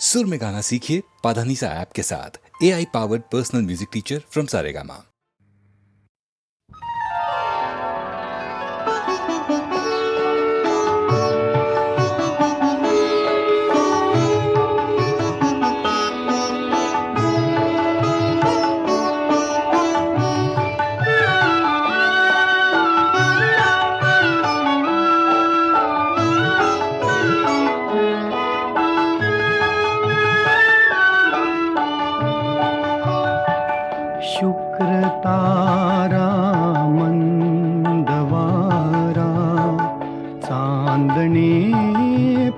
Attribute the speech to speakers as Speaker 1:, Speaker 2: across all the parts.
Speaker 1: सुर में गाना सीखिए पाधानीसा ऐप के साथ। AI powered personal music teacher from Saregama.
Speaker 2: शुक्र तारा मंदवारा चांदणे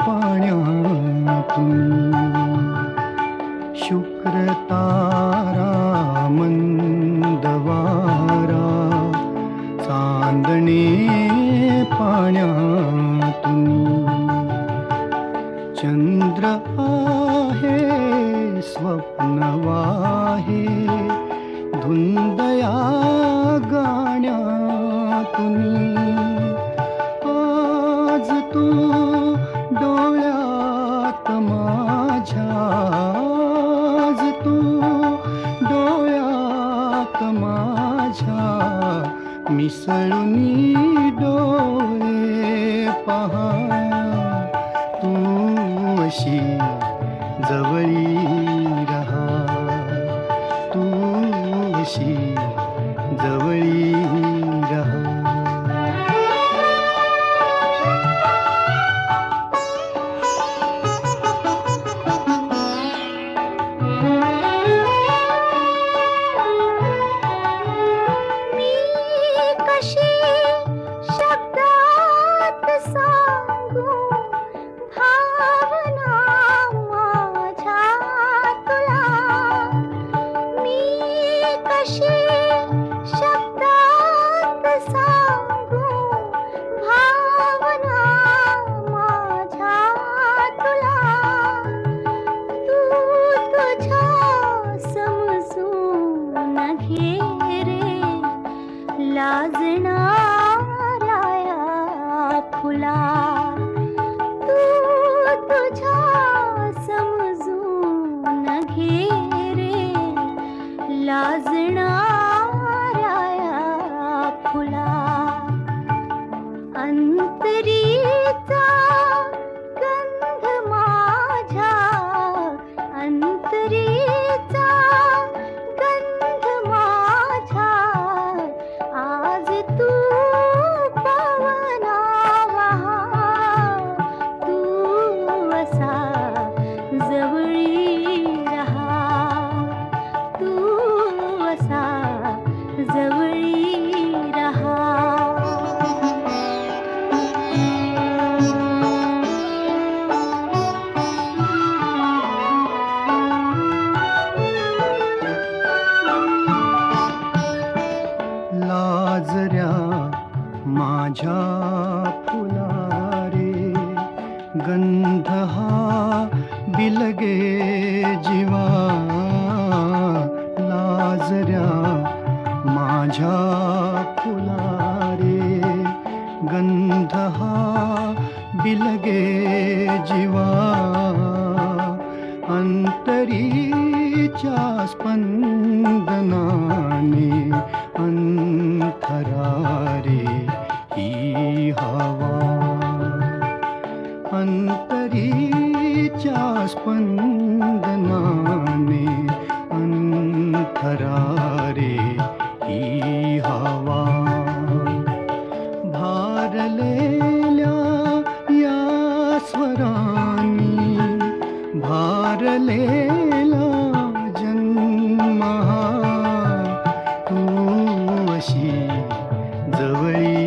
Speaker 2: पाण्यातून। शुक्र तारा मंदवारा चांदणे पाण्यातून। चंद्र आहे स्वप्नवाहे धुंदया गाण्यातून। आज तू डोळ्यात माझ्या, आज तू डोळ्यात माझ्या मिसळूनी डोळे पहा। तू अशी जवळी रहा, तू अशी जवळी रहा।
Speaker 3: मी कशी शब्दात सांगू भावना माझ्या तुला। मी कशी शब्दात सांगू भावना माझ्या तुला। तू तुझ्या समजून घे रे लाजणाऱ्या या फुला। तू तुझ्या समजून घे रे लाजणाऱ्या या फुला। अंतरीचा गंध माझ्या, अंतरीचा गंध माझ्या आज तू पवना वहा। तू असा जवळी रहा, तू असा जवळी रहा।
Speaker 2: लाजऱ्या माझ्या फुला रे गंध हा बिलगे जीवा। लाजऱ्या माझ्या फुला रे गंध हा बिलगे जीवा। अंतरीच्या स्पंदनाने अंतरारे ही हवा। अंतरीच्या स्पंदनाने अंतरारे ही हवा। भारलेल्या या स्वरांनी भारलेला जन्म हा। तू अशी जवळी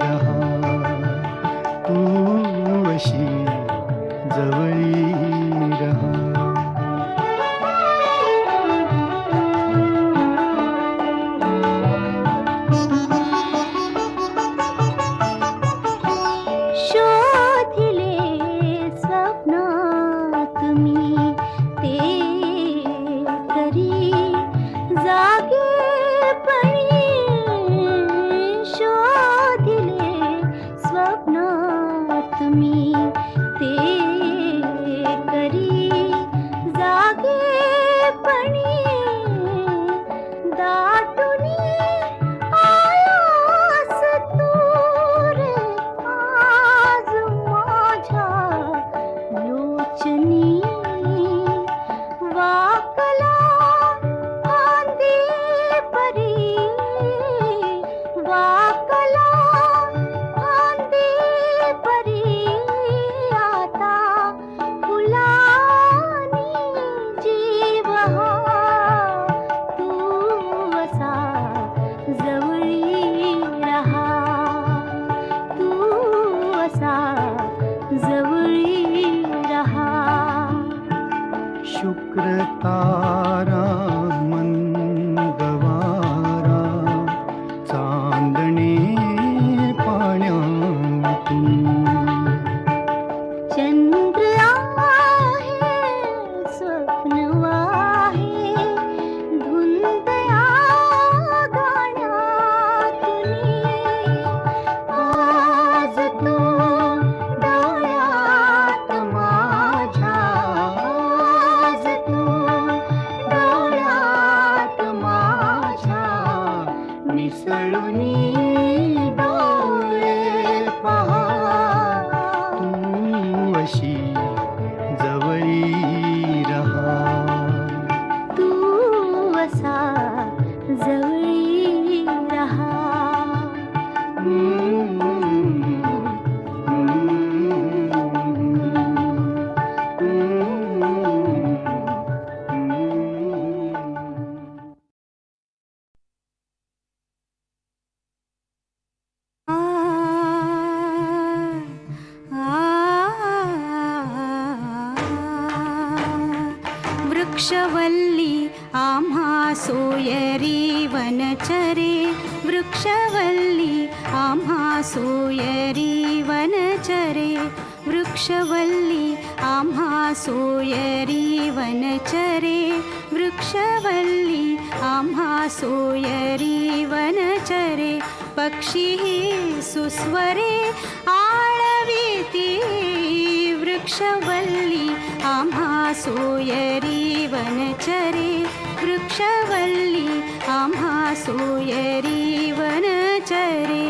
Speaker 2: रहा, तू अशी जवळी रहा।
Speaker 3: शोधिले स्वप्नात मी वचनी वाकला फांदी परी वाकला फांदी परी आता फुलानी जीव हा तू असा जवळी रहा तू असा जवळी रहा
Speaker 2: शुक्र तारा मंगवारा चांदणे पाण्यातून
Speaker 3: चंद्र आहे स्वप्न आहे धुंद या गाण्यातून आज तू डोळ्यात माझ्या आज तू डोळ्यात माझ्या मिसळूनी डोळे पहा
Speaker 2: तू अशी जवळी रहा
Speaker 3: तू असा जवळी रहा वृक्षवल्ली आम्हा सोयरी वनचरे वृक्षवल्ली आम्हा सोयरी वनचरे वृक्षवल्ली आम्हा सोयरी वनचरे वृक्षवल्ली आम्हा सोयरी वनचरे पक्षी सुस्वरे आळविती वृक्षवल्ली आम्हा सोयरी वनचरे वृक्षवल्ली आम्हा सोयरी वनचरे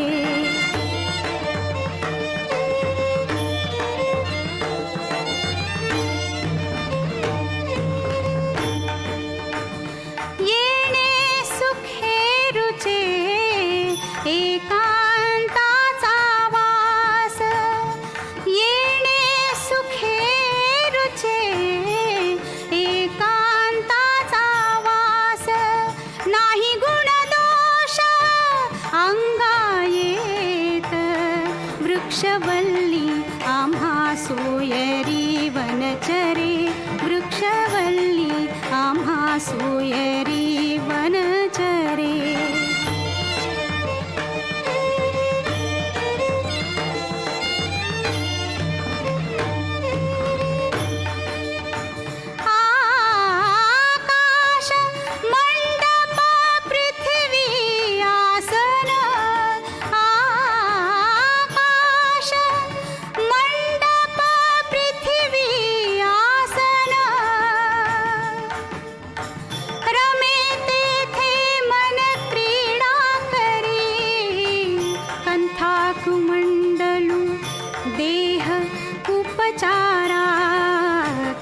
Speaker 3: येणे सुखे रुचे एकांताचा वास येणे सुखे रुचे एकांताचा वास नाही गुण दोष अंगा येत वृक्षवल्ली आम्हा सोयरी वनचरे वृक्षवल्ली आम्हा सोयरी वनचरे आकाश मंडप पृथ्वी आसन आकाश मंडप पृथ्वी आसन रमे तेथे मन क्रीडा करी कंथा कुमंडलू देह उपचारा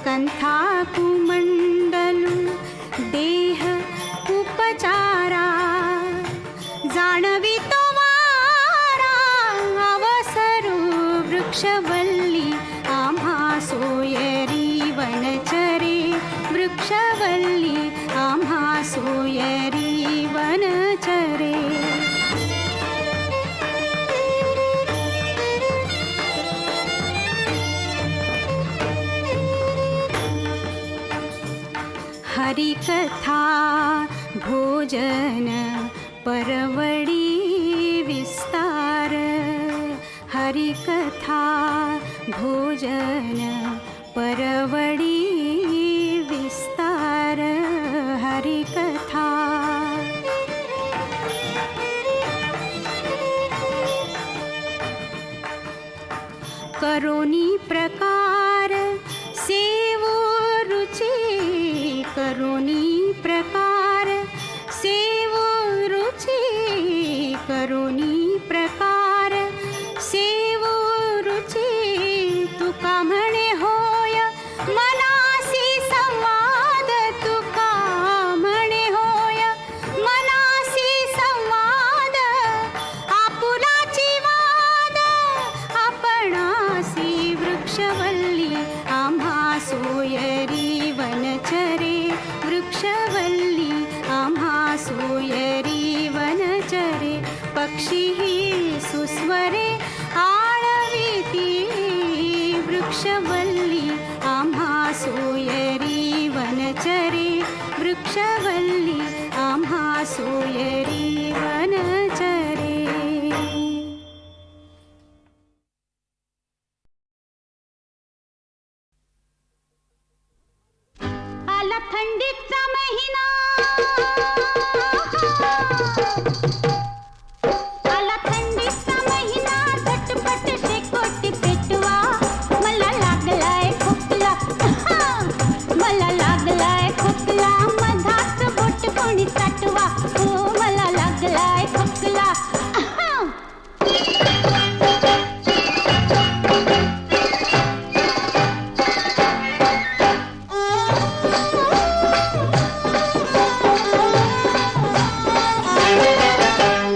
Speaker 3: कंथा कुमंडलू देह उपचारा जाणवी तो वारा अवसरू वृक्षवल्ली आम्हा सोयरी वनचरे वृक्षवल्ली आम्हा सोयरी वनचरे हरिकथा भोजन परवडी विस्तार हरिकथा भोजन परवडी विस्तार हरिकथा करोनी प्रकार सेवो रुचि करोनी प्रकार सेवो रुचि करोनी प्रकार सेवो रुचि तुका म्हणे होय सोयरी वनचरे वृक्षवल्ली आम्हा सोयरी वनचरे. आला थंडीचा महिना, आला थंडीचा महिना, झटपट शेकोटी पेटवा. मला लागलाय खोकला, मला लागलाय खोकला, मधात बोट कोणी चाटवा. हो मला लागलाय खोकला.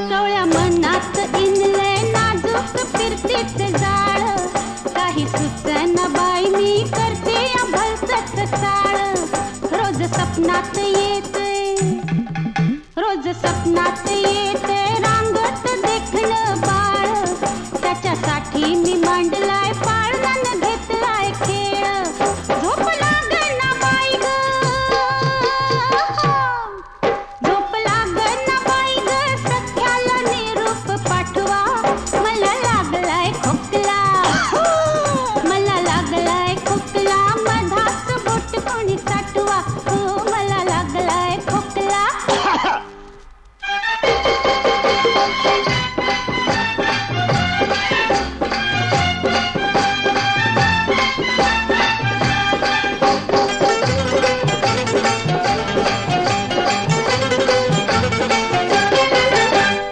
Speaker 3: कवळ्या मनात इनले नाजूक फिरतीच जाळ. काही सुचना बाई मी करते भलतच चाळ. रोज सपनात येते, रोज सपनात येते रांगत देखणं बाळ. त्याच्यासाठी मी मांडलाय पाळणं घेतलाय खेळ. झोप लागना बाई ग, झोप लागना बाई ग, सख्याला निरूप पाठवा. मला लागलाय खोकला, मला लागलाय खोकला, मधात बोट कोणी चाटवा. हो मला लागलाय खोकला.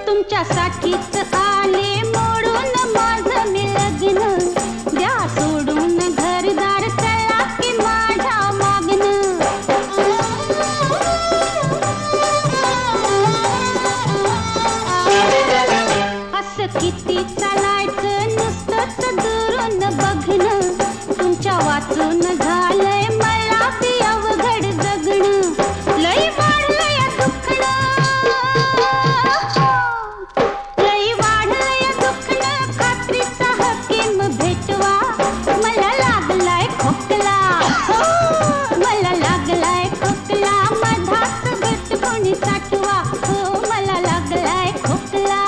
Speaker 3: तुमच्यासाठीच आले मोडून माझं मी लग्न. द्या सोडून घरदार चला की माझ्या मागणं. असं किती चालायचं नुसतंच दुरून बघणं. तुमच्या वाचून झालंय मला बी अवघड जगणं. लई वाढलंय दुखणं, लई वाढलंय दुखणं, खात्रीचा हकीम भेटवा. मला लागलाय खोकला, मला लागलाय खोकला, मधात बोट कोणी चाटवा. हो मला लागलाय खोकला.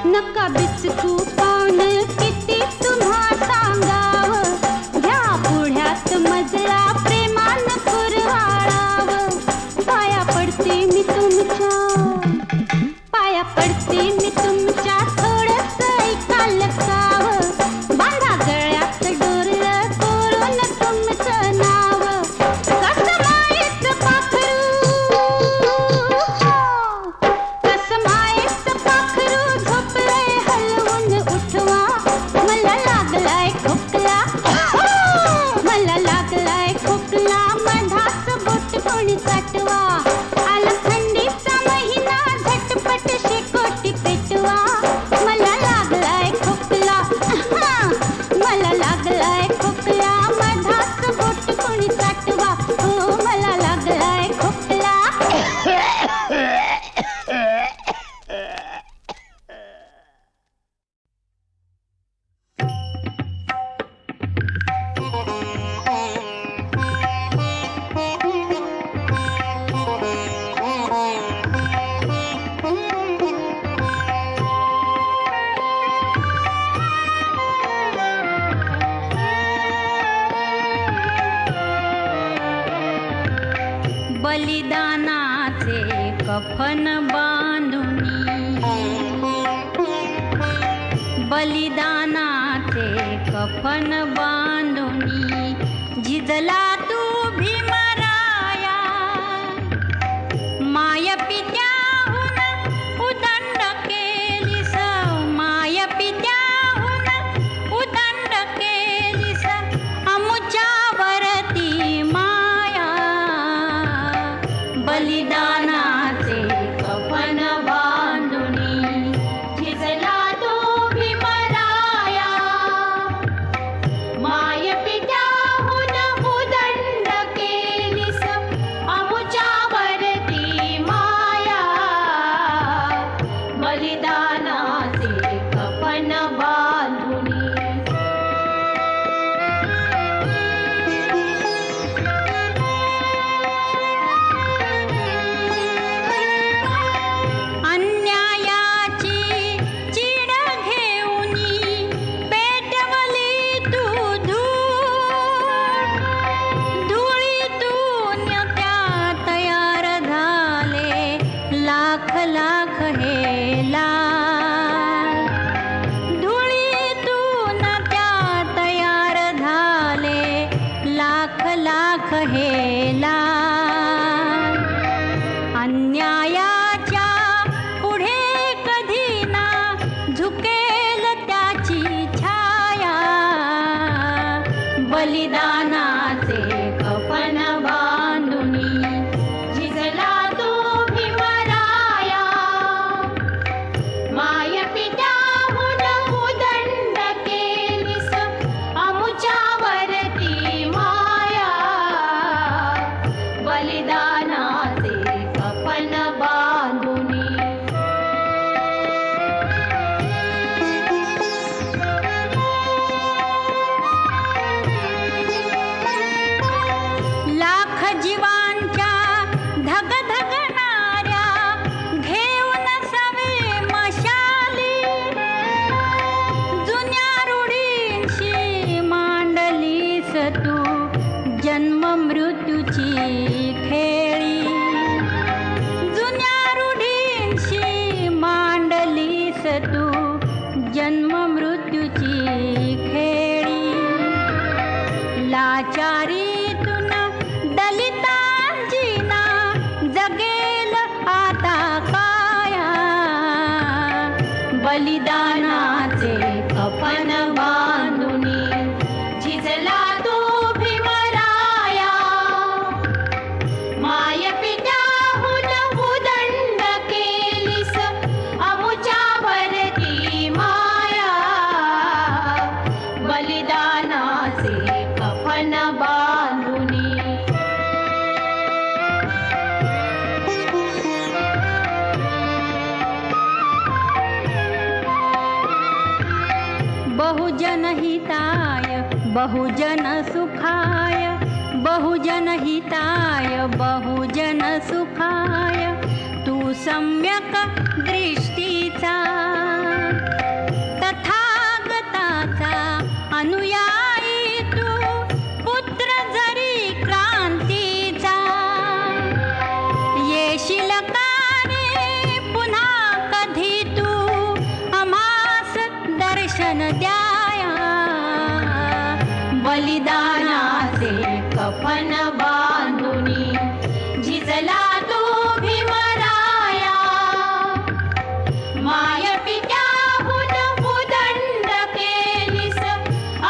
Speaker 3: नका बिचकू पान किती तुम्हा सांगावं. घ्या पुढ्यात मजला प्रेमान कुरवाळावं. पाया पडते मी तुमच्या, पाया पडते मी तुमच्या, थोडंसं ऐका लकावं. बांधा गळ्यात डोरलं कोरून तुमचं नाव. कसं मायेचं पाखरू, कसं मायेचं पाखरू, झोपलंय हलवून उठवा. मला लागलाय खोकला, मला लागलाय खोकला, मधात बोट कोणी चाटवा. आला थंडीचा महिना, झटपट शेकोटी पेटवा. मला लागलाय खोकला, मला लागलाय खोकला, मधात बोट कोणी चाटवा. हो मला लागलाय खोकला. बलिदानाचे कफन बांधुनी, बलिदानाचे कफन बांधुनी, झिजला तू भीमराया. माय पित्याहून उदंड केलीस, माय पित्याहून उदंड केलीस, अमुच्यावरती माया. बलिदानाचे कफन बांधुनी, झिजला तू भीमराया. माय पित्याहून उदंड केलीस, अन्यायाच्या पुढे कधी ना झुकेल त्याची छाया. बलिदानाचे कफन बांधुनी झिजला तो भीमराया. माय पित्याहून उदंड केलीस अमुच्यावरती माया. बलिदानाचे कफन बांधुनी लाख जीवांच्या धगधगणाऱ्या घेऊन सवे मशाली. जुन्या रूढींशी मांडलीस तू जन्म मृत्यूची खेळी. जुन्या रूढींशी मांडलीस तू जन्म मृत्यूची खेळी. लाचारीतून दलितांची ना जगेल आता काया. बलिदानाचे कफन बांधुनी झिजला तो भीमराया. माय पित्याहून उदंड केलीस अमुच्यावरती माया. बलिदानाचे कफन बांधुनी बहुजन हिताय बहुजन सुखाय. बहुजन हिताय बहुजन सुखाय. तू सम्यक दृष्टीचा तथागताचा अनुयायी तू पुत्र जरी क्रांतीचा. येशील का रे पुन्हा कधी तू आम्हास दर्शन द्याया. बलिदानाचे कफन बांधुनी झिजला तो भीमराया. माय पित्याहून उदंड केलीस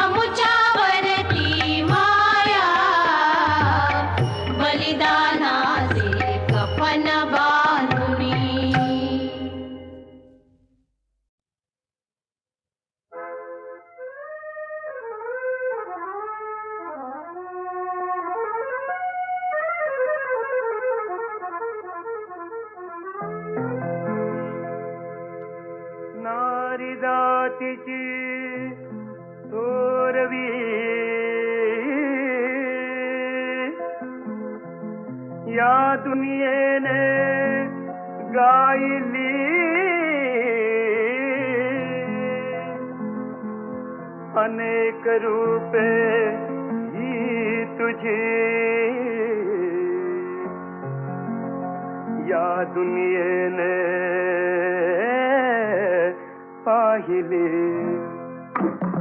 Speaker 3: अमुच्यावरती माया. बलिदानाचे कफन बांधुनी
Speaker 2: नारी जातीची थोरवी या दुनियेने गायली. अनेक रूपे ही तुझी या दुनियेने पाहिली.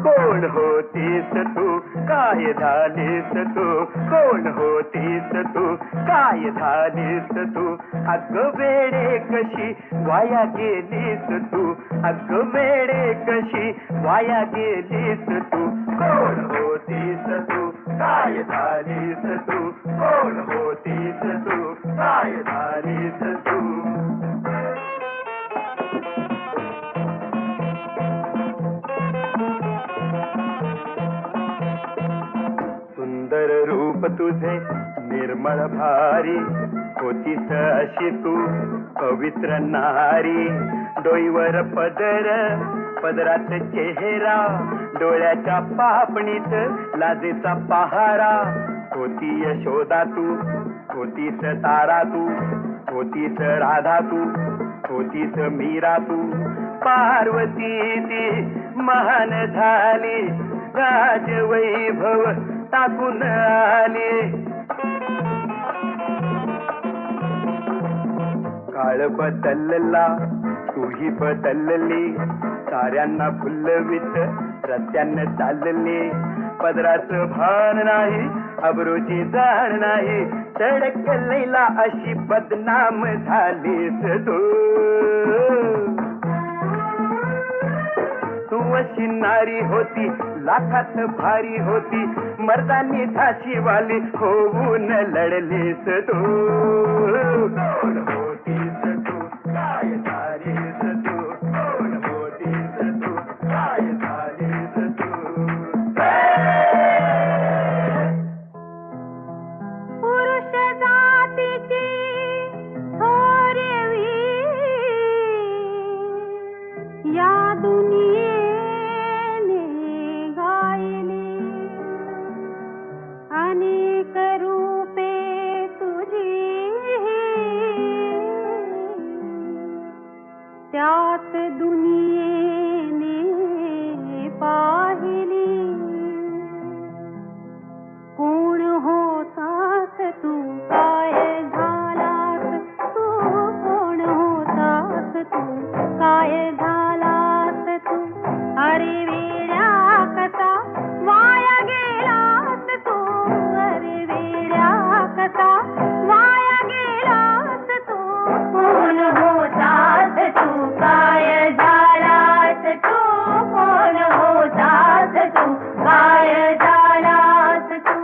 Speaker 2: कोण होतीस तू काय झालीस तू. कोण होतीस तू काय झालीस तू. अगं वेडे कशी वाया गेलीस तू. अगं वेडे कशी वाया गेलीस तू. कोण होतीस तू काय झालीस तू. कोण होतीस तू काय झालीस तू. सुंदर रूप तुझे निर्मळ भारी. होतीस अशी तू पवित्र नारी. डोईवर पदर पदरात चेहरा. डोळ्याच्या पापणीत लाजेचा पहारा. होती यशोदा तू होतीस तारा तू. होतीस राधा तू होतीस मीरा तू. पार्वती ती महान झाली. राजवैभव टाकून आली. काळ बदलला तूही बदलली. साऱ्यांना फुलवित रस्त्यानं चालली. पदराचं भान नाही अब्रूची जाण नाही. सडक लैला अशी बदनाम झालीस तू अशी नारी होती लाखात भारी होती मर्दानी झाशीवाली होऊन लढलीस तू कोण होतीस तू काय झालीस तू कोण होतीस तू काय झालीस तू
Speaker 3: पुरुष जातीची थोरवी या दुनियेने गायली अनेक रूपे तुझी त्यात दुनियेने पाहिली कोण होतास तू काय झालास तू कोण होतास तू काय झालास तू अरे वेड्या कसा वाया गेलास तू अरे वेड्या कसा वाया गेलास तू कोण होतास तू काय झालास तू कोण होतास तू काय झालास तू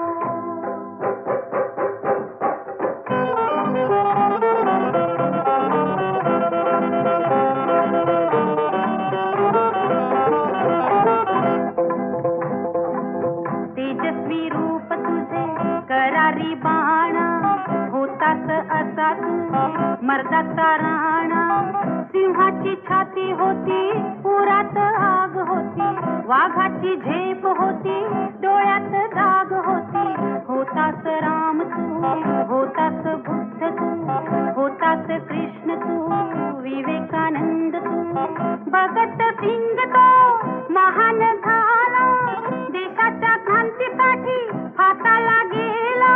Speaker 3: तेजस्वी रूप तुझे करारी बाणा होतास असा तू मर्दाचा राणा सिंहाची छाती होती पुरात आग होती वाघाची झेप होती डोळ्यात दाग होती होतास राम तू होतास बुद्ध तू होतास कृष्ण तू विवेकानंद तू भगत सिंग तो महान झाला देशाच्या क्रांतीसाठी हाताला गेला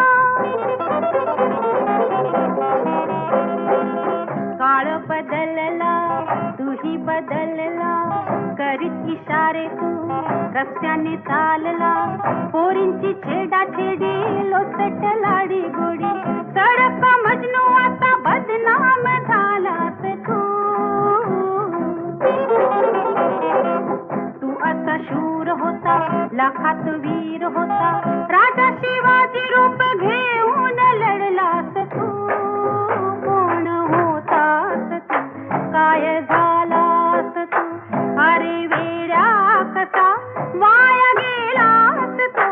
Speaker 3: काळ बदलला तूही बदलला करीत इशारे तू रस्त्याने चालला पोरींची छेडा छेडी लोचट लाडी गोडी सडक मजनू आता बदनाम झालास तू असा शूर होता लाखात वीर होता राजा शिवाजी रूप घेऊन लढलास तू कोण होतास तू काय झालास तू अरे वेड्या कसा वाया गेलास तू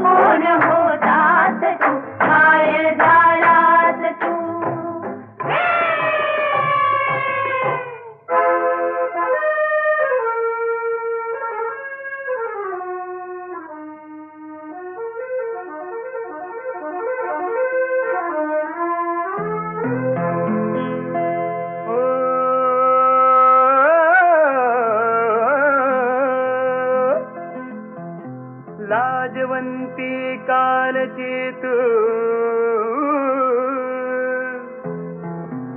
Speaker 3: कोण होतास तू काय झालास तू
Speaker 2: लाजवंती कालची तू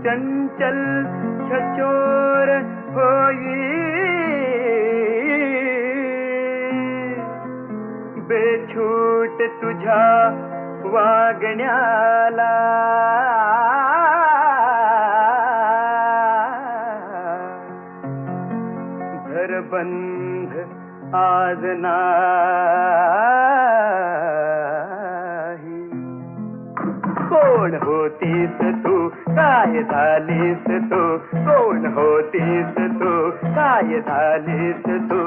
Speaker 2: चंचल छचोर होई बेछूट तुझ्या वागण्याला घरबंध आज नाही कोण होतीस तू काय झालीस तू कोण होतीस तू काय झालीस तू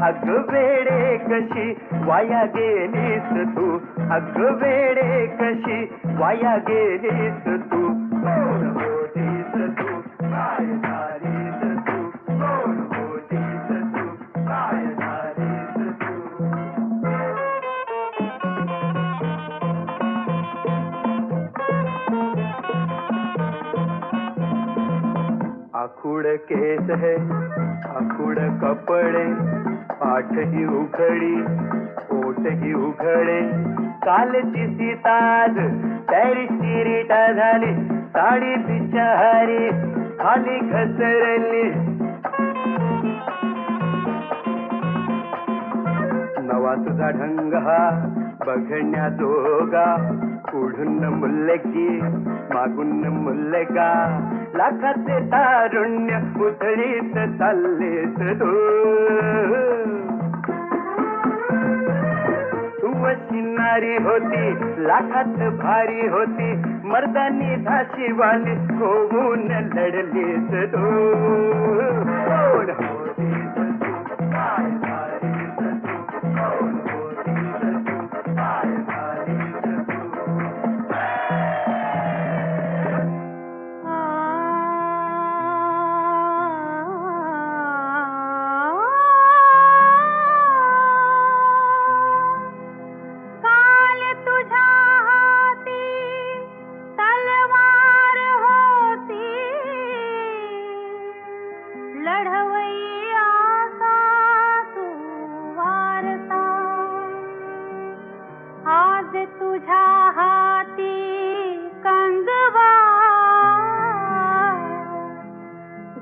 Speaker 2: अग वेडे कशी वाया गेलीस तू अग वेडे कशी वाया गेलीस तू कोण होतीस तू काय झालीस तू कोण होतीस तू काय झालीस तू आखुड़ केस है आखुड़ कपड़े पाठ ही उघडी ओठ ही उघडे कालची सीताज पॅरिसची रीटा झाली साडी बिचारी खाली घसरली नवा तुझा ढंग हा बघण्याजोगा पुढून मुलगी मागून मुलगा लाखाचे तारुण्य उधळीत चाललेस तू अशी नारी होती लाखात भारी होती मर्दानी धाशी वाली होऊन लढलीस तू कोण होतीस तू काय झालीस तू कोण होतीस तू काय झालीस तू
Speaker 3: काल तुझ्या हाती तलवार होती लढवई आता तू वारता आज तुझ्या हाती कंगवा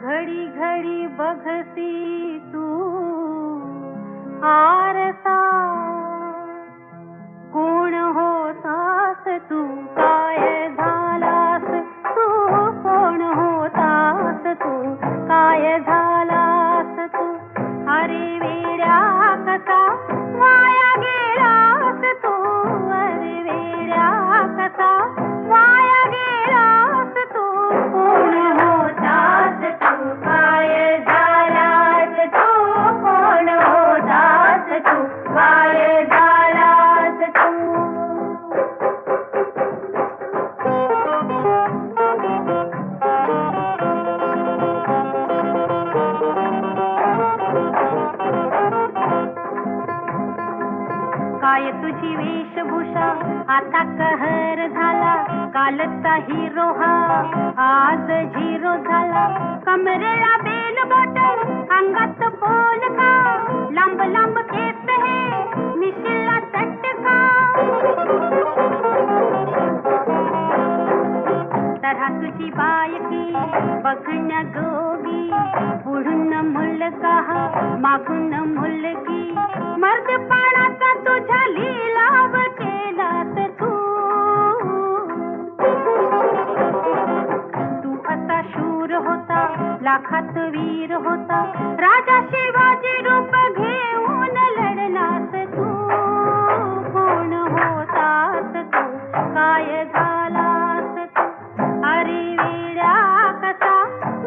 Speaker 3: घडी घडी बघसी तू आरसा कोण होतास तू काय झालास तू कोण होतास तू काय झालास तू अरे वेड्या कसा वाया गेलास तू अरे वेड्या कसा वाया गेलास तू कोण होतास तू काय झालास तू कोण होतास तू काय झालास तू काय तुझी वेशभूषा आता कहर झाला कालचा हिरो हा आज झिरो झाला कमरेला बेल बॉटल अंगात पोलका लांब लांब केस हे मिशिला चटका तरहा तुझी बायकी बघण्या जोगी पुढून मुलगा मागून मुलगी मर्दपणाचा तुझ्या लिलाव केलास तू असा शूर होता लाखात वीर होता राजा शिवाजी रूप घेऊन लढलास तू कोण होतास तू काय झालास तू अरे वेड्या कसा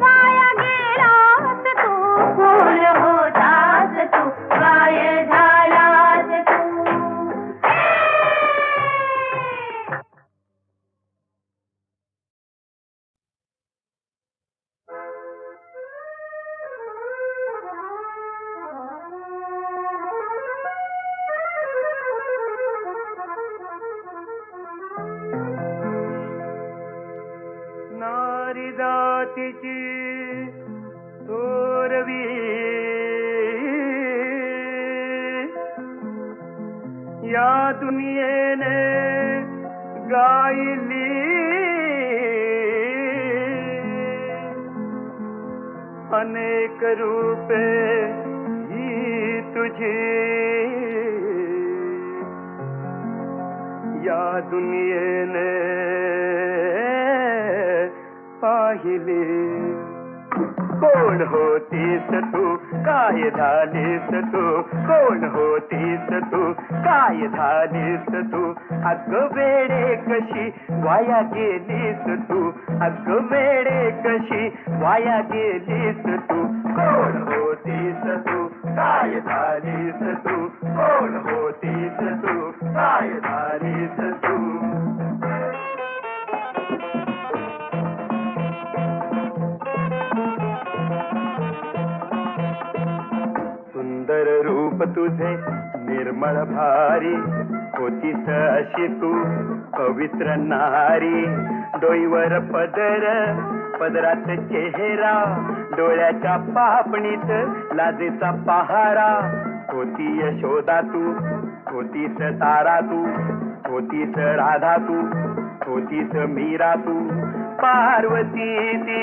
Speaker 3: वाया गेलास तू कोण होतास तू काय झालास तू
Speaker 2: नारी जातीची थोरवी या दुनियेने गायली अनेक रूपे ही तुझी या दुनियेने पाहिली कोण होतीस तू काय झालीस तू कोण होतीस तू काय झालीस तू अग वेडे कशी वाया गेलीस तू अग वेडे कशी वाया गेलीस तू कोण होतीस तू काय झालीस तू कोण होतीस तू काय झालीस तू सुंदर रूप तुझे निर्मळ भारी होतीस अशी तू पवित्र नारी डोईवर पदर पदरात चेहरा डोळ्याच्या पापणीत लाजेचा पहारा होती यशोदा तू होतीस तारा तू होतीस राधा तू होतीस मीरा तू पार्वती ती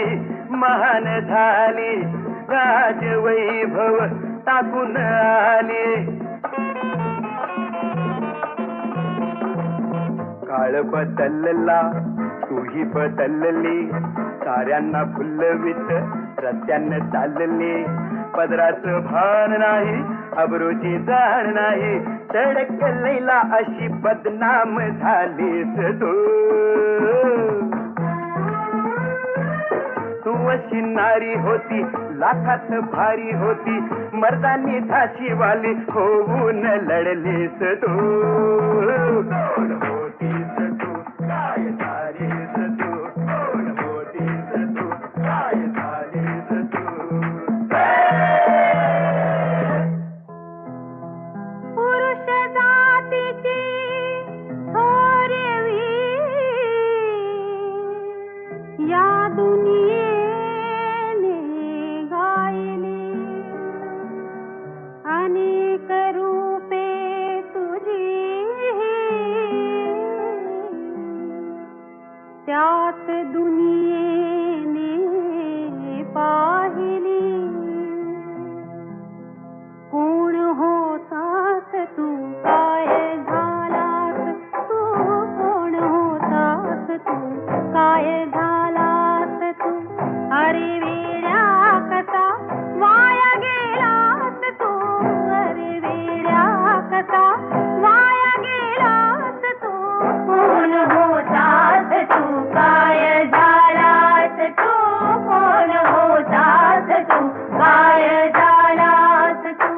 Speaker 2: महान झाली राजवैभव टाकून आली काळ बदलला तूही बदलली, साऱ्यांना फुलवित रस्त्यानं चालली. पदराचं भान नाही, अब्रूची जाण नाही, सडक लैला अशी बदनाम झालीस तू. तू अशी नारी होती, लाखात भारी होती, मर्दानी झाशी वाली होऊन लढलीस तू. कोण होतीस तू, काय झालीस तू, कोण होतीस तू, काय झालीस तू.
Speaker 3: पुरुष जातीची थोरवी या दुनियेने गायली. अनेक रूपे तुझी त्याच दुनियेने पाहिली. कोण होतास तू, काय झालास तू, कोण होतास तू, काय झालास तू. अरे वेड्या कसा वाया गेलास तू, अरे वेड्या कसा वाया गेलास तू. कोण होतास तू, काय झालास तू, कोण होतास तू, काय झालास तू.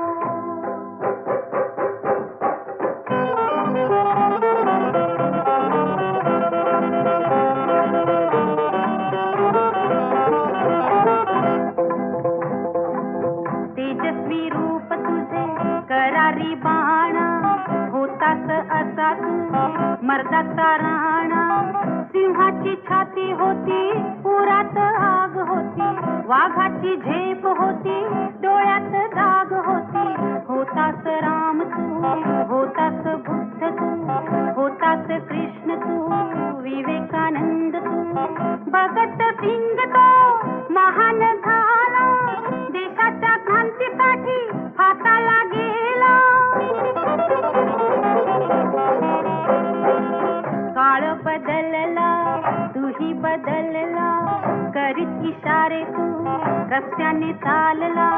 Speaker 3: तेजस्वी रूप तुझे करारी बाणा, होतास असा तू मर्दाचा राणा. सिंहाची छाती होती, पुरात आग होती, वाघाची झेप होती, डोळ्यात दाग होती. होतास राम तू, होतास बुद्ध तू, होतास कृष्ण तू, विवेकानंद तू. भगत सिंग तो महान झाला, देशाच्या क्रांतीसाठी हाताला गेला. काळ बदलला तूही बदलला, करीत इशारे तू रस्त्याने चालला.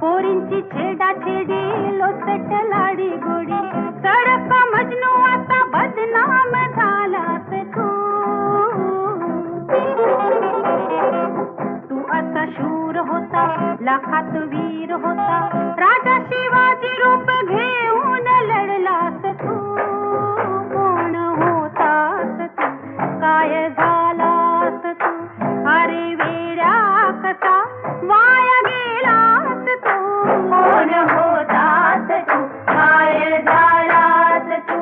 Speaker 3: पोरींची छेडा छेडी, लोचट लाडी गोडी, सडक मजनू आता बदनाम झालास तू. तू असा शूर होता, लाखात वीर होता, राजा शिवाजी रूप घेऊन लढलास तू. कोण होतास तू, काय झालास तू. अरे वेड्या कसा वाया गेलास तू. कोण होतास तू, काय झालास तू.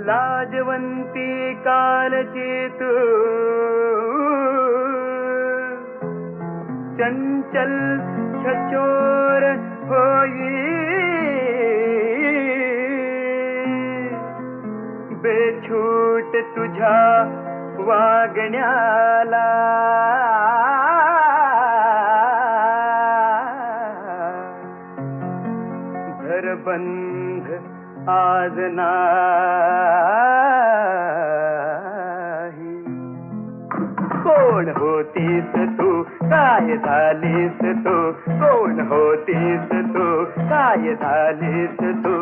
Speaker 2: लाजवंती कालची तू, चंचल छचोर होई, बेछूट तुझ्या वागण्याला. धरबंध आज नाही. कोण होतीस तू, काय झालीस तू, कोण होतीस तू, काय झालीस तू.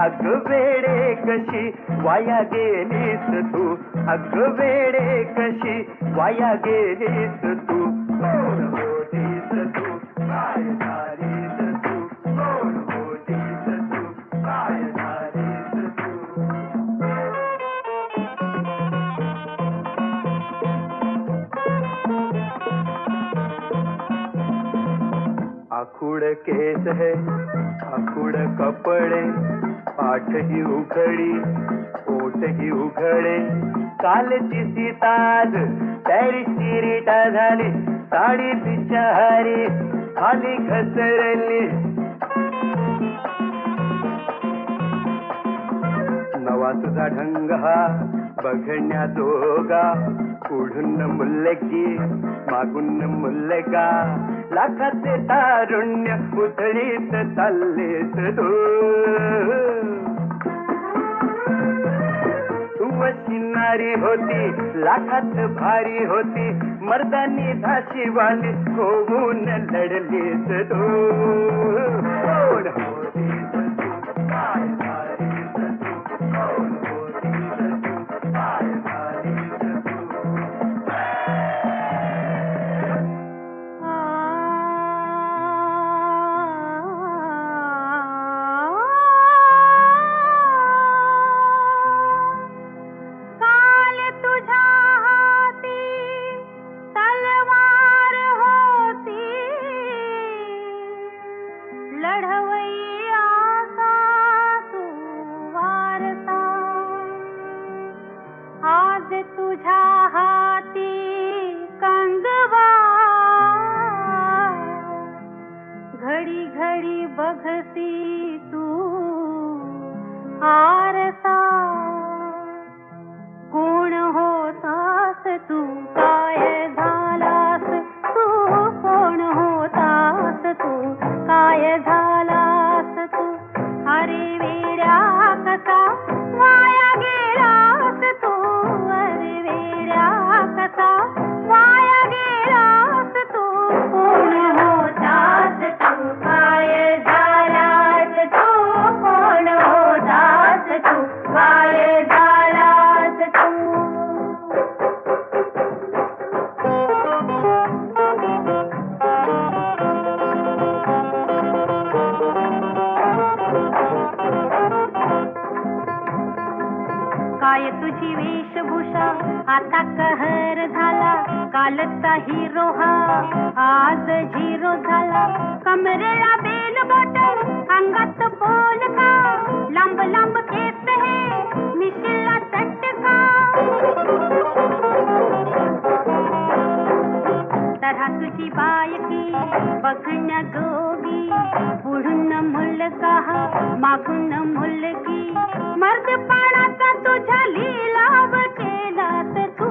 Speaker 2: अग वेडे कशी वाया गेलीस तू, अग वेडे कशी वाया गेलीस तू. कोण होतीस तू, काय झालीस तू, कोण होतीस तू, काय झालीस तू. आखुड केस है, आखुड कपडे, पाठ ही उघडी, ओठ ही उघडे. कालची सीताज पॅरिसची रीटा झाली, साडी बिचारी खाली घसरली नवा तुझा ढंग हा बघण्याजोगा पुढून मुलगी मागून मुलगा लाखाचे तारुण्य उधळीत चाललेस तू अशी नारी होती लाखात भारी होती मर्दानी धाशी वाली होऊन लढलीस तू कोण होतीस तू काय झालीस तू कोण होतीस तू काय झालीस तू
Speaker 3: काल तुझ्या हाती तलवार होती लढवय्या तू वारसा आज तुझ्या हाती कंगवा घडी घडी बघसी तू आरसा कोण होतास तू काय झालास तू कोण होतास तू काय झालास तू अरे वेड्या कसा वाया गेलास तू अरे वेड्या कसा वाया गेलास तू कोण होतास तू काय झालास तू कोण होतास तू काय झालास तू काय तुझी वेशभूषा आता कहर झाला कालचा हिरो हा आज झिरो झाला कमरेला बेल बॉटल अंगात पोल का लांब लांब केस हे मिशिला चटका तरहा तुझी बायकी बघण्याजोगी पुढून मुलगा मागून मुलगी मर्दपणाचा तुझ्या लिलाव केलास तू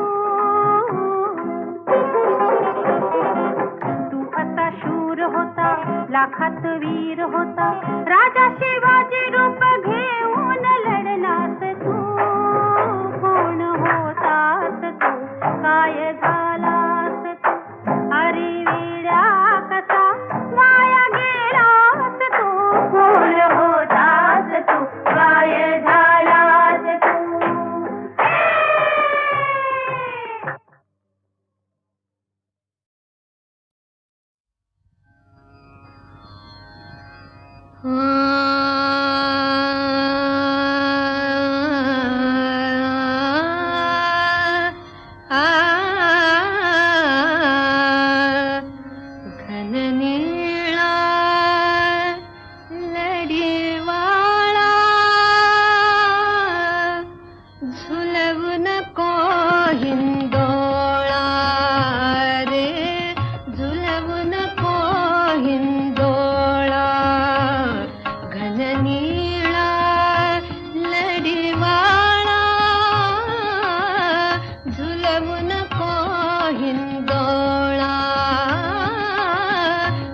Speaker 3: असा शूर होता लाखात वीर होता राजा शिवाजी रूप घेऊन लढलास तू कोण होतास तू काय झालास तू अरे वेड्या कसा वाया गेलास तू कोण होतास तू काय झालास तू
Speaker 4: घन नीळा लढीवाळा झुलवून को हिंदोळा रे झुलवून को हिंदोळा घन नीळा लढीवाळा झुलवून को हिंदोळा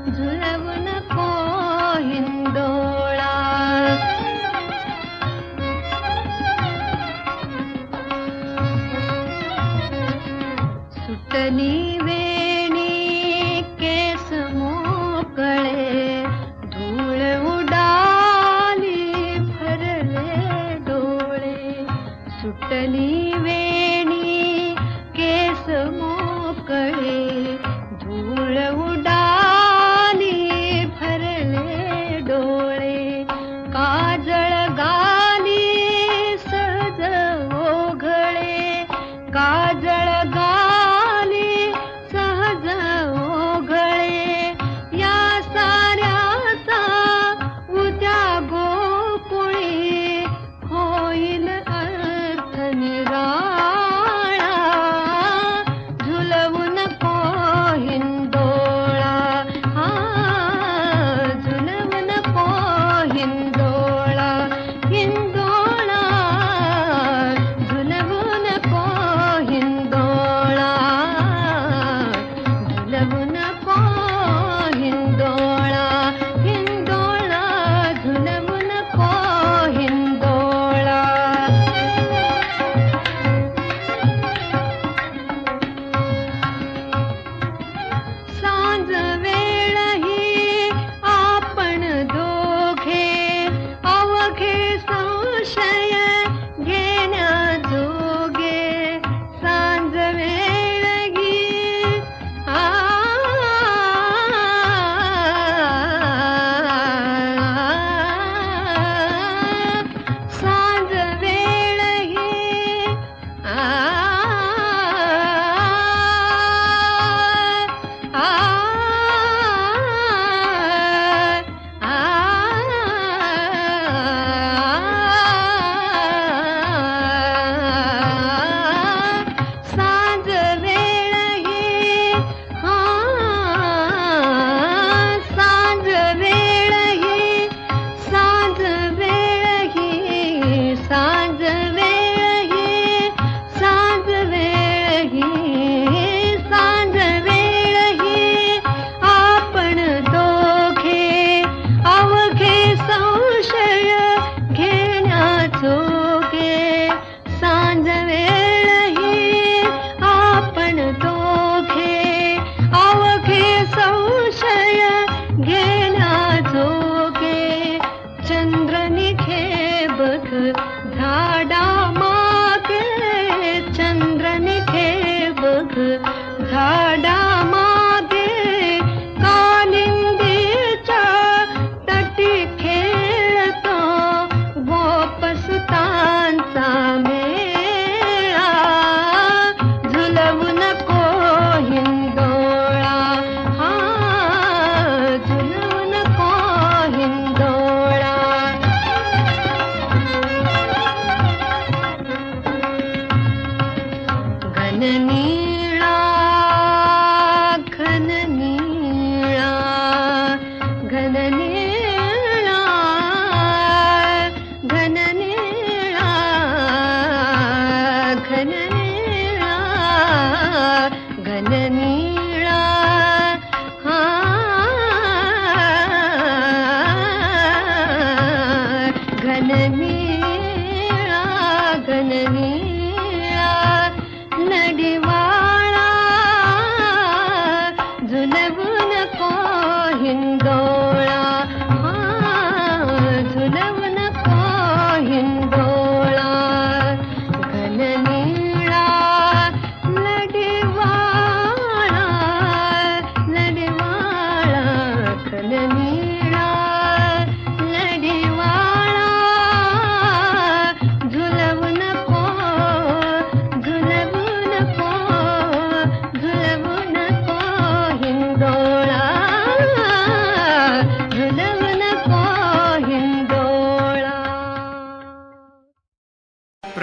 Speaker 4: झुलवून को हिंदोळा सुटली वेणी केस मोकळे धूळ उडाली भरले डोळे सुटली वेणी केस मोकळे धूळ उडाली भरले डोळे काजळ गाली सहज ओघळे काजळ गाली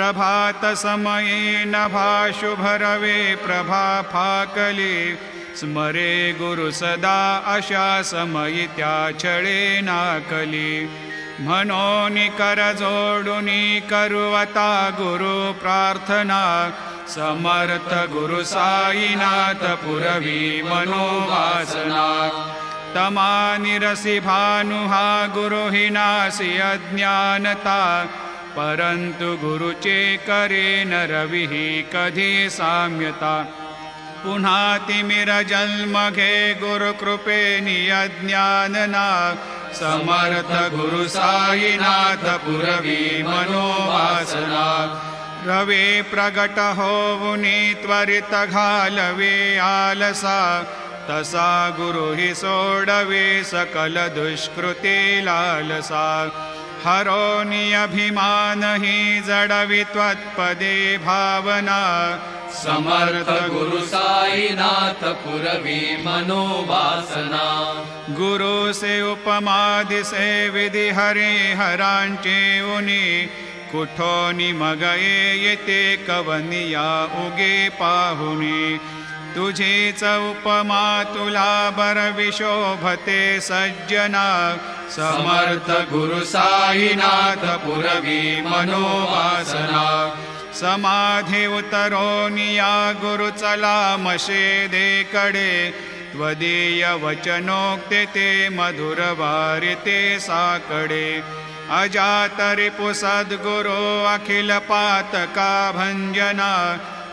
Speaker 5: प्रभात समये नभा शुभरवे प्रभा फाकली स्मरे गुरु सदा अशा समयी त्या छळे नाकली म्हणून कर जोडुनी करुवता गुरु प्रार्थना समर्थ गुरु साईनाथ पुरवी मनोवासना तमा निरसी भानुहा गुरु हि नासी अज्ञानता परंतु गुरुचे करे न रविही कधी साम्यता पुन्हा तिमिर जन्म घे गुरु कृपेनी अज्ञानना समर्थ गुरु साईनाथ पुरवी मनोवासना रवे प्रगट होऊनी त्वरित घालवे आलसा तसा गुरु हि सोडवे सकल दुष्कृती लालसा हरोनी अभिमान हि जडवी त्वत्पदे भावना
Speaker 6: समर्थ गुरु साईनाथ पुरवी मनोवासना
Speaker 5: गुरु से उपमा दिसे विधि हरे हरांचे उनी कुठोनी मगये येते कवनिया उगे पाहुनी तुझीच उपमा तुला बरविशोभते सज्जना
Speaker 6: समर्थ गुरु साईनाथ पुरवी मनोवासना
Speaker 5: समाधी उतरोनिया गुरु चला मशेदेकडे त्वदीय वचनोक्ते ते मधुर वारिते साकडे अजात रिपु सद्गुरो अखिल पातका भंजना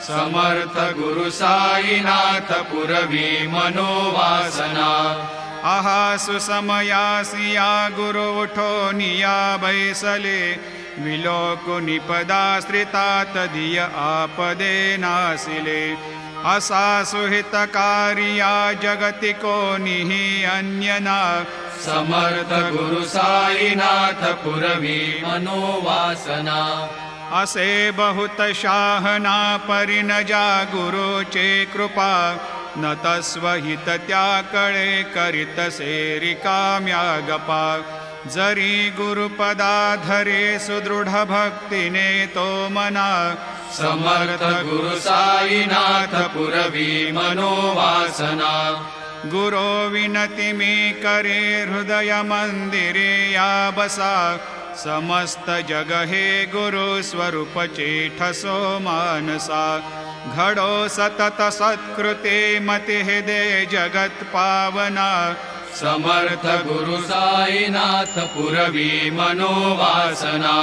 Speaker 6: समर्थ गुरु साईनाथ पुरवी मनोवासना
Speaker 5: आहा सुसमयासिया गुरु उठोनिया बैसले विलोकुनि पदाश्रिता तदीय आपदे नासिले असा सुहितकारिया जगति कोनिहि अन्यना
Speaker 6: समर्थ गुरु साईनाथ पुरवी मनोवासना
Speaker 5: असे बहुत शाहना परिणजा गुरुचे कृपा न तस्वहित त्या कळे करीतसे रिकाम्या गपा जरी गुरुपदा धरे सुदृढ भक्तीने तो मना
Speaker 6: समर्थ गुरु साईनाथ पुरवी मनोवासना
Speaker 5: गुरो विनती मी करे हृदय मंदिरे या बसा समस्त जग हे गुरु स्वरूपचे ठसो मानसा घडो सतत सत्कृते मति हे दे जगत पावना
Speaker 6: समर्थ गुरु साईनाथ पुरवी मनोवासना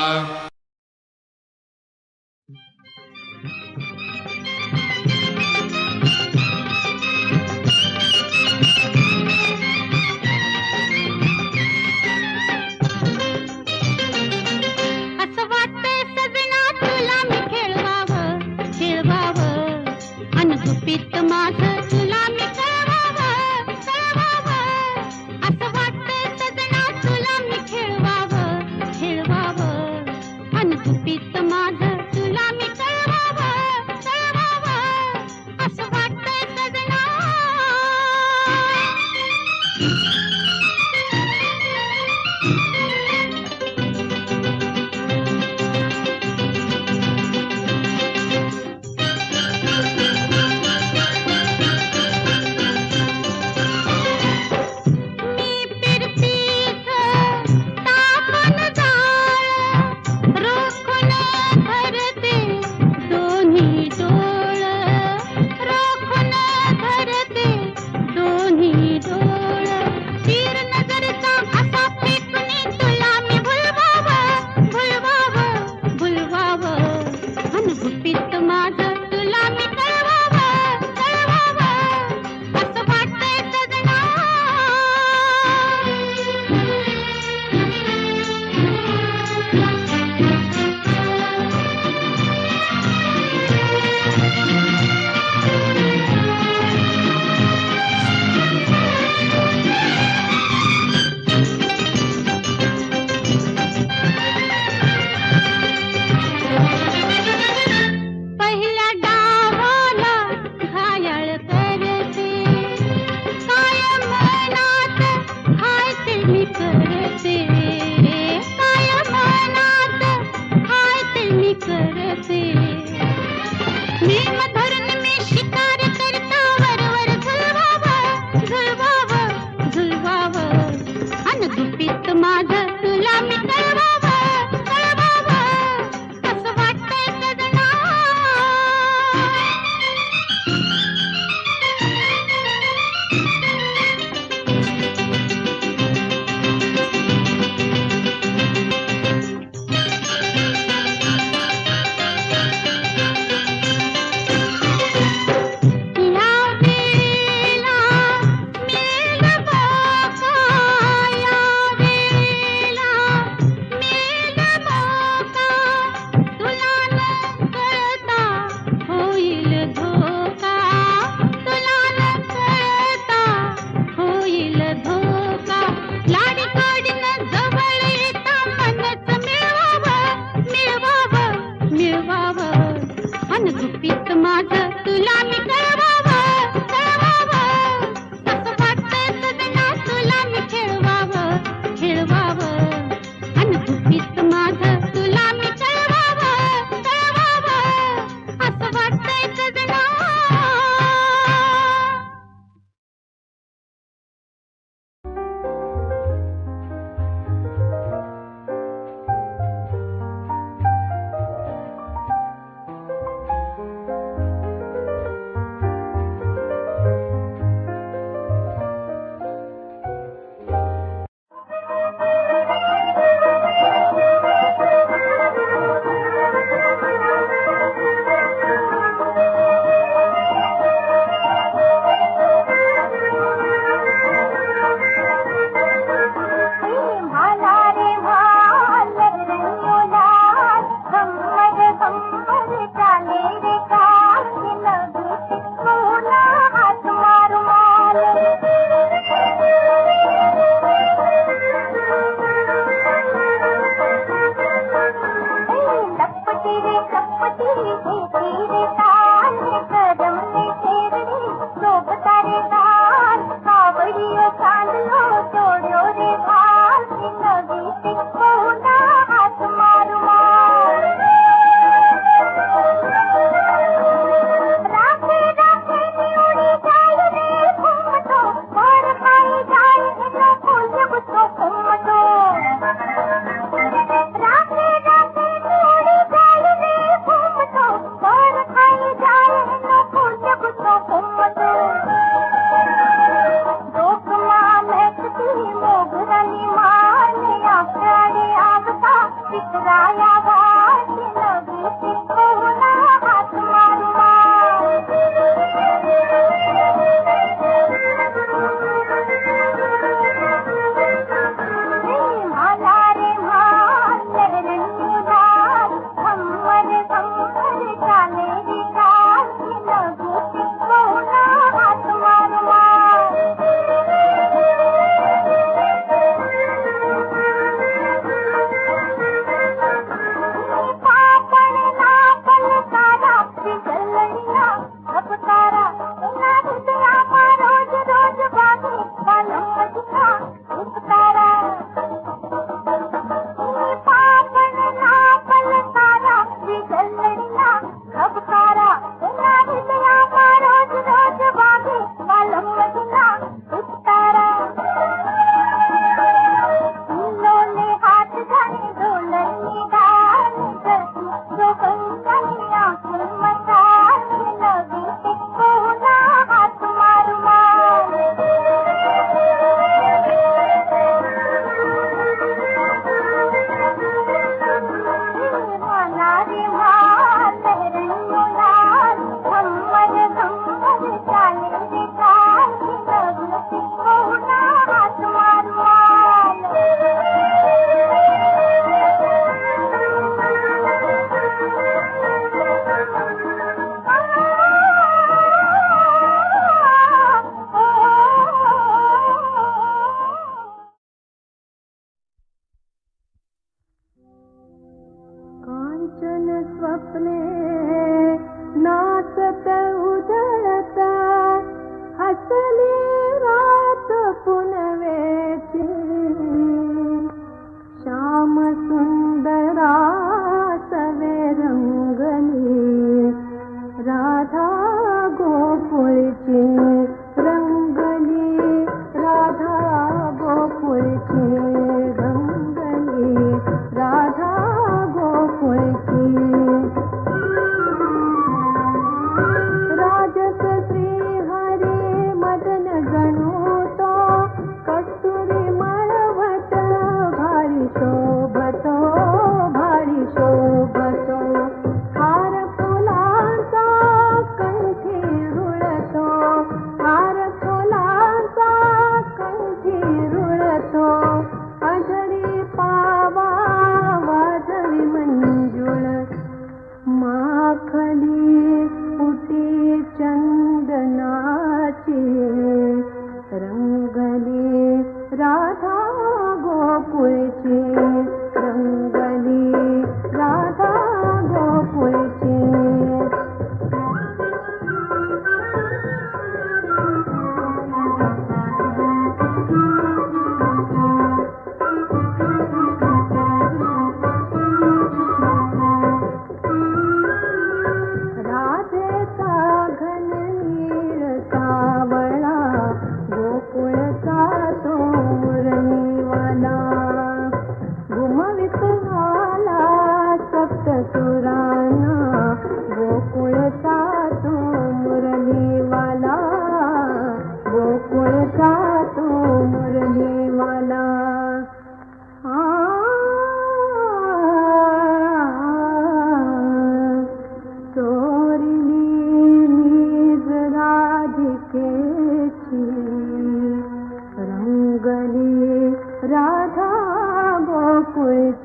Speaker 3: असं वाटतंय सजना तुला मी खेळवावं अन गुपित माझं तुला मी कळवावं असं वाटतंय सजना तुला मी खेळवावं अन गुपित माझं तुला मी कळवावं असं वाटतंय सजना रोखून तुला मी कळवावं असं वाटतंय सजना. गुपित माझं तुला मी कळवावं असं वाटतंय सजना. तुला मी खेळवावं अन गुपित माझं तुला मी कळवावं असं वाटतंय सजना. स्वप्ने नाचत उधळता हसली रात पुनवेची श्याम सुंदरा सवे रंगली राधा गोकुळची रंगली राधा गोकुळची रंगली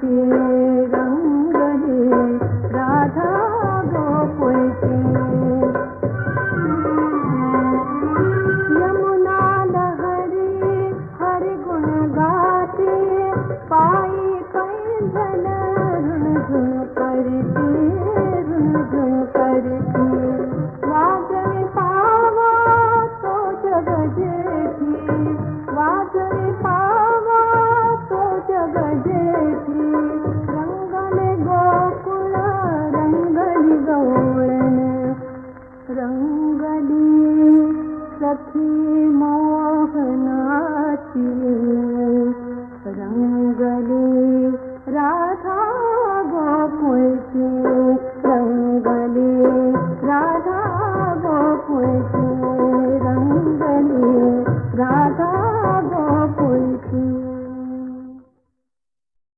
Speaker 3: रंग